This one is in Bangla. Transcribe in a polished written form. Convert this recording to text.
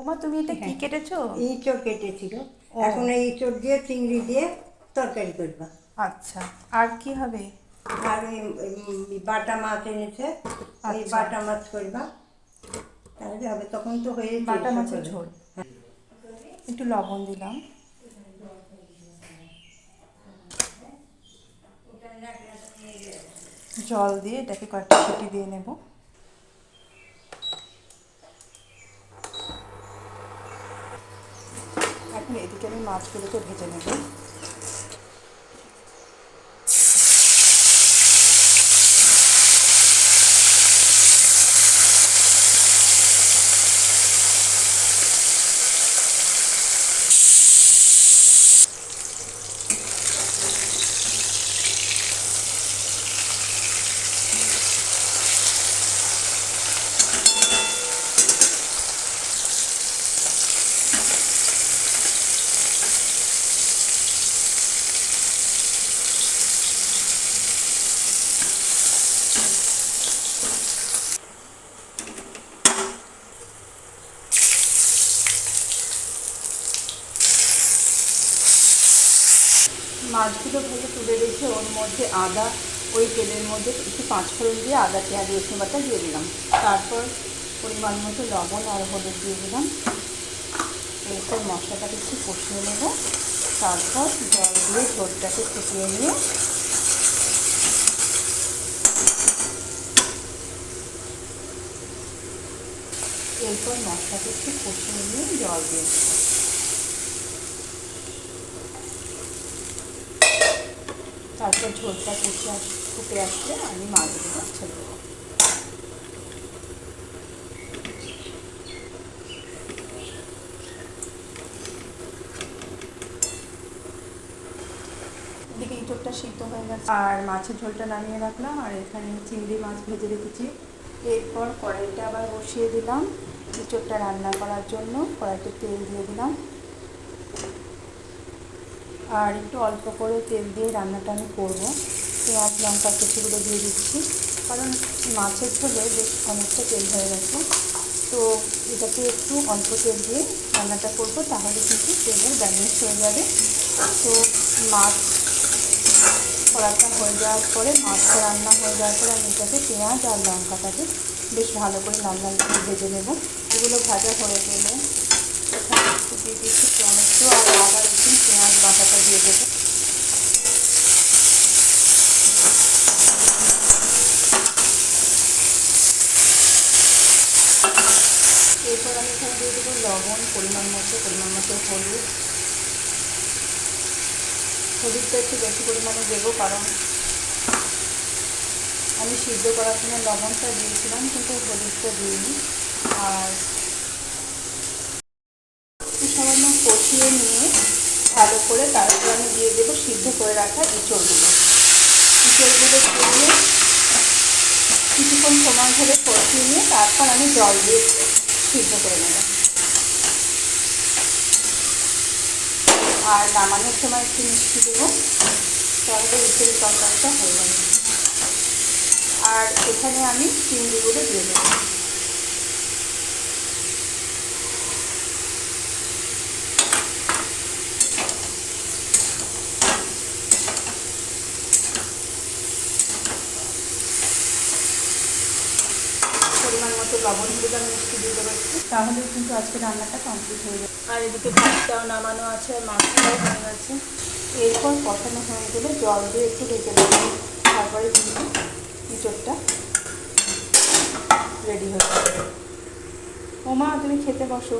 ওমা, তুমি এটা কি হ্যাঁ, কেটেছো? ইঁচড় কেটেছিল। ও এখন এই ইঁচড় দিয়ে চিংড়ি দিয়ে তরকারি করবা। আচ্ছা, আর কি হবে? আর ওই বাটা মাছ এনেছে, ওই আচ্ছা, বাটা মাছ করবা, তাহলে হবে। তখন তো হয়েছে বাটা মাছের সকালে। ঝোল। একটু লবণ দিলাম, জল দিয়ে এটাকে কয়েকটা সিটি দিয়ে নেব। এখন এদিকে আমি মাছগুলোকে ভেজে নেব। মাছগুলো ভেজে তুলে রেখে ওর মধ্যে আদা, ওই তেলের মধ্যে একটু পাঁচফোড়ন দিয়ে আদা পেঁয়াজ রসুন বাটা দিয়ে দিলাম। তারপর পরিমাণ মতো লবণ আর হলুদ দিয়ে দিলাম। এরপর মশলাটাকে একটু কষিয়ে নেব। তারপর জল দিয়ে ঝোলটাকে ফুটিয়ে নিয়ে এরপর মশলাটা একটু কষিয়ে নিয়ে জল দিয়ে দেবো। তারপর ঝোলটা ফুটে আসলে আমি মাছগুলো ছেড়ে দেবো। এদিকে ইঁচড়টা সিদ্ধ হয়ে গেছে আর মাছের ঝোলটা নামিয়ে রাখলাম, আর এখানে চিংড়ি মাছ ভেজে রেখেছি। এরপর কড়াইটা আবার বসিয়ে দিলাম ইঁচড়টা রান্না করার জন্য। কড়াইতে তেল দিয়ে দিলাম, আর একটু অল্প করে তেল দিয়ে রান্নাটা আমি করবো। পেঁয়াজ লঙ্কা কুচিগুলো দিয়ে দিচ্ছি, কারণ মাছের ঝোলে বেশ অনেকটা তেল হয়ে গেছে। তো এটাকে একটু অল্প তেল দিয়ে রান্নাটা করবো, তাহলে কিন্তু তেলের ব্যালেন্স হয়ে যাবে। তো মাছ কড়াটা হয়ে যাওয়ার পরে, মাছটা রান্না হয়ে যাওয়ার পরে আমি এটাকে পেঁয়াজ আর লঙ্কাটাকে বেশ ভালো করে লাল লাল করে ভেজে নেব। এগুলো ভাজা হয়ে গেলে এখানে একটু দিয়ে দিচ্ছি টমেটো আর আদা রসুন পেঁয়াজ বাটাটা দিয়ে দেবো। এরপর আমি এখানে দিয়ে দেবো লবণ পরিমাণ মতো হলুদ। হলুদটা একটু বেশি পরিমাণে দেবো, কারণ আমি সিদ্ধ করার সময় লবণটা দিয়েছিলাম কিন্তু হলুদটা দিইনি। আর সামান্য কষিয়ে নিয়ে ভালো করে তারপর আমি দিয়ে দেবো সিদ্ধ করে রাখা ইঁচড়গুলো দিয়ে কিছুক্ষণ সময় ধরে কষিয়ে নিয়ে তারপর আমি জল দিয়ে সিদ্ধ করে নেব। আর নামানোর সময় একটু মিষ্টি দেবো, তাহলে ইঁচড়ের তরকারিটা হয়ে যাবে। আর এখানে আমি চিংড়িগুলো দিয়ে দেবো। পরিমাণ মতো লবণ দিলাম, মিষ্টি দিয়ে দেবো একটু, তাহলে কিন্তু আজকে রান্নাটা কমপ্লিট হয়ে যাবে। আর এদিকে ভাতটাও নামানো আছে আর মাছটাও হয়ে গেছে। এরপর কষানো হয়ে গেলে জল দিয়ে একটু ঢেকে দেবো, তারপরে কিন্তু ইঁচড়টা রেডি হয়ে যাবে। ওমা, তুমি খেতে বসো।